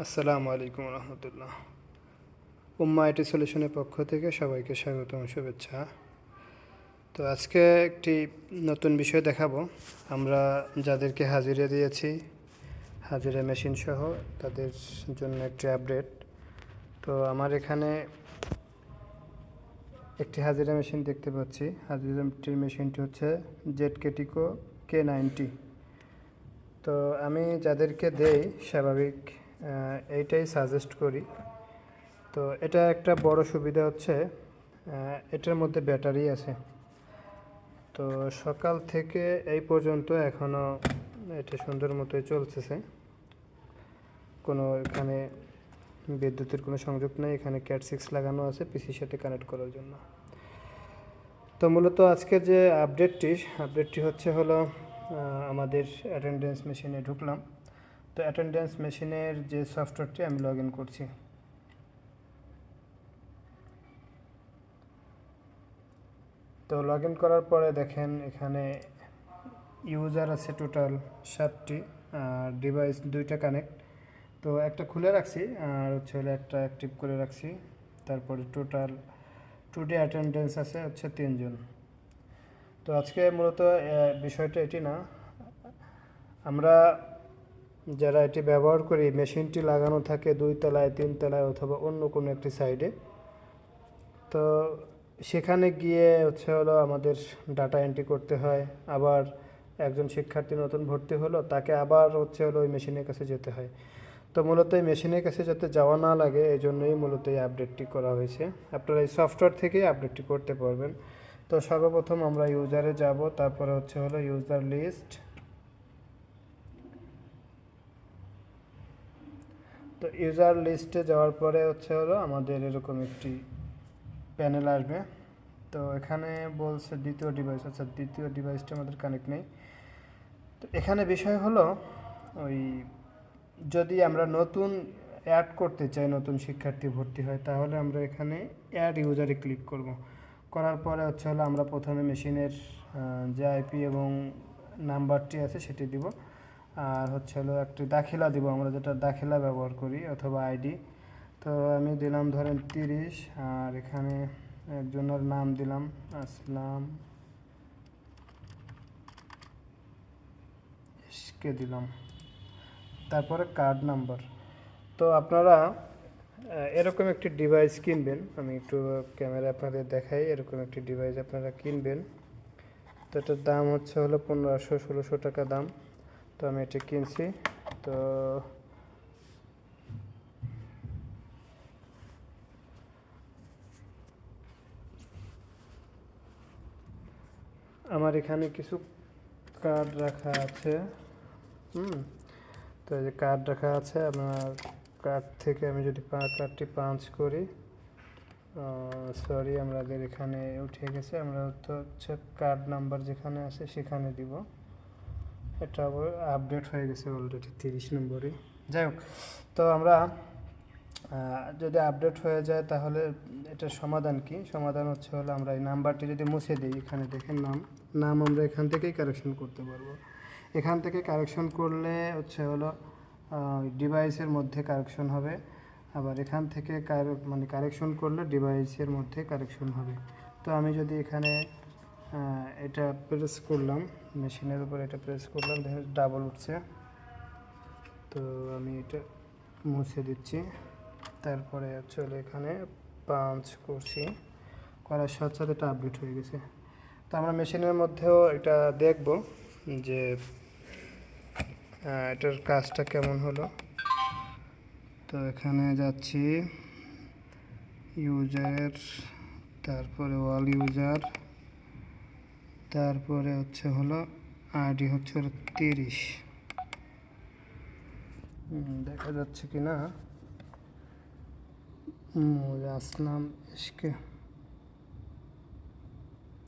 আসসালামু আলাইকুম রহমতুল্লাহ। উম্মা আইটি সলিউশনের পক্ষ থেকে সবাইকে স্বাগতম শুভেচ্ছা। তো আজকে একটি নতুন বিষয় দেখাবো। আমরা যাদেরকে হাজিরা দিয়েছি, হাজিরা মেশিন সহ, তাদের জন্য একটি আপডেট। তো আমার এখানে একটি হাজিরা মেশিন দেখতে পাচ্ছি। হাজিরাটির মেশিনটি হচ্ছে জেটকেটিকো K90। তো আমি যাদেরকে দেই স্বাভাবিক এইটাই সাজেস্ট করি। তো এটা একটা বড় সুবিধা হচ্ছে এটার মধ্যে ব্যাটারি আছে। তো সকাল থেকে এই পর্যন্ত এখনও এটা সুন্দর মতোই চলতেছে। কোনো এখানে বিদ্যুতের কোনো সংযোগ নেই। এখানে ক্যাট 6 লাগানো আছে পিসির সাথে কানেক্ট করার জন্য। তো মূলত আজকের যে আপডেটটি হলো আমাদের অ্যাটেন্ডেন্স মেশিনে ঢুকলাম। তো অ্যাটেন্ডেন্স মেশিনের যে সফটওয়্যারটি আমি লগ ইন করছি। তো লগ ইন করার পরে দেখেন এখানে ইউজার আছে টোটাল 7টি, আর ডিভাইস 2টা কানেক্ট। তো একটা খুলে রাখছি আর হলো একটা অ্যাক্টিভ করে রাখছি। তারপরে টোটাল টুডে অ্যাটেন্ডেন্স আছে 3 জন। তো আজকে মূলত বিষয়টা এটি না, আমরা যারা এটি ব্যবহার করি মেশিনটি লাগানো থাকে 2 তলায় 3 তলায় অথবা অন্য কোনো একটি সাইডে। তো সেখানে গিয়ে হলো আমাদের ডাটা এন্ট্রি করতে হয়। আবার একজন শিক্ষার্থী নতুন ভর্তি হলো, তাকে আবার হলো ওই মেশিনের কাছে যেতে হয়। তো মূলত এই মেশিনের কাছে যাতে যাওয়া না লাগে এই জন্যই মূলত এই আপডেটটি করা হয়েছে। আপনারা এই সফটওয়্যার থেকেই আপডেটটি করতে পারবেন। তো সর্বপ্রথম আমরা ইউজারে যাব, তারপরে হলো ইউজার লিস্ট। তো ইউজার লিস্টে যাওয়ার পরে হলো আমাদের এরকম একটি প্যানেল আসবে। তো এখানে বলছে দ্বিতীয় ডিভাইস, আচ্ছা দ্বিতীয় ডিভাইসটা আমাদের কানেক্ট নেই। তো এখানে বিষয় হলো ওই যদি আমরা নতুন অ্যাড করতে চাই, নতুন শিক্ষার্থী ভর্তি হয়, তাহলে আমরা এখানে অ্যাড ইউজারে ক্লিক করব। করার পরে হলো আমরা প্রথমে মেশিনের যে আইপি এবং নাম্বারটি আছে সেটি দিব, আর হলো একটি দাখিলা দিব, আমরা যেটা দাখিলা ব্যবহার করি অথবা আইডি। তো আমি দিলাম ধরেন 30, আর এখানে একজনের নাম দিলাম আসলাম কে দিলাম, তারপরে কার্ড নাম্বার। তো আপনারা এরকম একটি ডিভাইস কিনবেন, আমি একটু ক্যামেরা আপনাদের দেখাই। এরকম একটি ডিভাইস আপনারা কিনবেন। তো এটার দাম হলো 1500-1600 টাকা দাম। তো আমি এটা কিনছি। তো আমার এখানে কিছু কার্ড রাখা আছে। তো এই যে কার্ড রাখা আছে, আপনার কার্ড থেকে আমি যদি কার্ডটি পাঞ্চ করি, সরি আমাদের এখানে উঠে গেছে, আমরা কার্ড নাম্বার যেখানে আছে সেখানে দিব। এটা আপডেট হয়ে গেছে অলরেডি 30 নম্বরে। যাই হোক, তো আমরা যদি আপডেট হয়ে যায় তাহলে এটার সমাধান কি? সমাধান হলো আমরা এই নাম্বারটি যদি মুছে দিই, এখানে দেখেন নাম আমরা এখান থেকেই কারেকশন করতে পারবো। এখান থেকে কারেকশন করলে হলো ডিভাইসের মধ্যে কারেকশন হবে, আবার এখান থেকে কারেকশন করলে ডিভাইসের মধ্যে কারেকশন হবে। তো আমি যদি এখানে এটা প্রেস করলাম, মেশিনের উপর এটা প্রেস করলাম, দেখেন ডাবল উঠছে। তো আমি এটা মুছে দিচ্ছি। তারপরে এখানে পাঞ্চ করছি, করার সাথে সাথে এটা আপডেট হয়ে গেছে। তো আমরা মেশিনের মধ্যেও এটা দেখব যে এটার কাজটা কেমন হলো। তো এখানে যাচ্ছি ইউজার, তারপরে অল ইউজার, তারপরে হলো আইডি 30। দেখা যাচ্ছে কি না? আসলাম এসকে,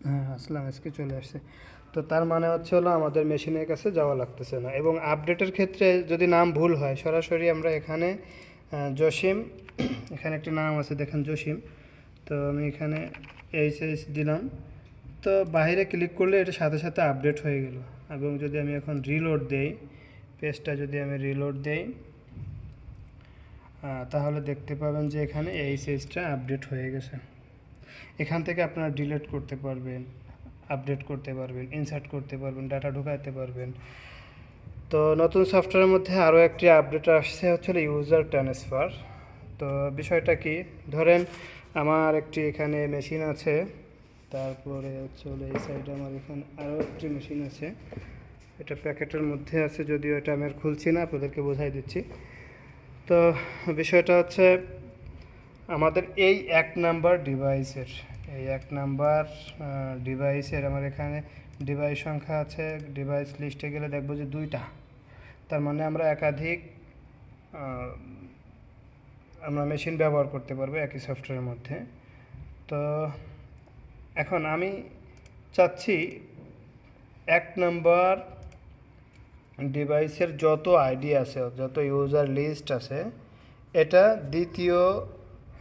হ্যাঁ আসলাম এসকে চলে আসছে। তো তার মানে হলো আমাদের মেশিনের কাছে যাওয়া লাগতেছে না। এবং আপডেটের ক্ষেত্রে যদি নাম ভুল হয়, সরাসরি আমরা এখানে জসিম, এখানে একটি নাম আছে দেখেন জসিম। তো আমি এখানে এইচ দিলাম। তো বাইরে ক্লিক করলে এটা সাথে সাথে আপডেট হয়ে গেল। এবং যদি আমি এখন রিলোড দেই, পেজটা যদি আমি রিলোড দেই, তাহলে দেখতে পাবেন যে এখানে এইচএসটা আপডেট হয়ে গেছে। এখান থেকে আপনারা ডিলিট করতে পারবেন, আপডেট করতে পারবেন, ইনসার্ট করতে পারবেন, ডাটা ঢুকাতে পারবেন। তো নতুন সফটওয়্যারের মধ্যে আরও একটি আপডেট আসছে হচ্ছে ইউজার ট্রান্সফার। তো বিষয়টা কি, ধরেন আমার একটি এখানে মেশিন আছে, তারপরে হচ্ছে এই সাইডে আমার এখানে আরও একটি মেশিন আছে, এটা প্যাকেটের মধ্যে আছে, যদিও এটা আমি আর খুলছি না, আপনাদেরকে বোঝাই দিচ্ছি। তো বিষয়টা হচ্ছে আমাদের এই 1 নাম্বার ডিভাইসের আমার এখানে ডিভাইস সংখ্যা আছে, ডিভাইস লিস্টে গেলে দেখব যে 2টা, তার মানে আমরা একাধিক আমরা মেশিন ব্যবহার করতে পারবো একই সফটওয়্যারের মধ্যে। তো এখন আমি চাচ্ছি 1 নাম্বার ডিভাইসের যত আইডি আছে, যত ইউজার লিস্ট আছে, এটা দ্বিতীয়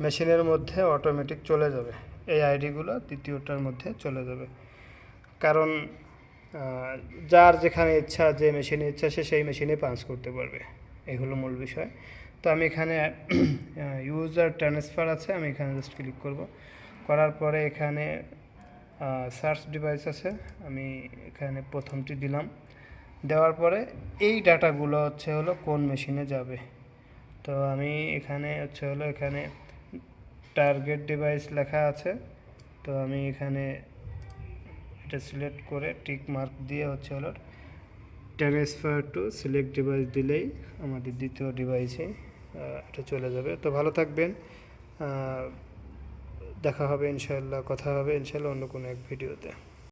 মেশিনের মধ্যে অটোমেটিক চলে যাবে। এই আইডিগুলো দ্বিতীয়টার মধ্যে চলে যাবে, কারণ যার যেখানে ইচ্ছা, যে মেশিনে ইচ্ছা, সে সেই মেশিনে পাঞ্চ করতে পারবে। এই হলো মূল বিষয়। তো আমি এখানে ইউজার ট্রান্সফার আছে, আমি এখানে জাস্ট ক্লিক করব। করার পরে এখানে সার্চ ডিভাইস আছে, আমি এখানে প্রথমটি দিলাম। দেওয়ার পরে এই ডাটাগুলো হলো কোন মেশিনে যাবে। তো আমি এখানে এখানে টার্গেট ডিভাইস লেখা আছে, তো আমি এখানে এটা সিলেক্ট করে টিক মার্ক দিয়ে ট্রান্সফার টু সিলেক্ট ডিভাইস দিলেই আমাদের দ্বিতীয় ডিভাইসে এটা চলে যাবে। তো ভালো থাকবেন, দেখা হবে ইনশাআল্লাহ, কথা হবে ইনশাআল্লাহ অন্য কোনো এক ভিডিওতে।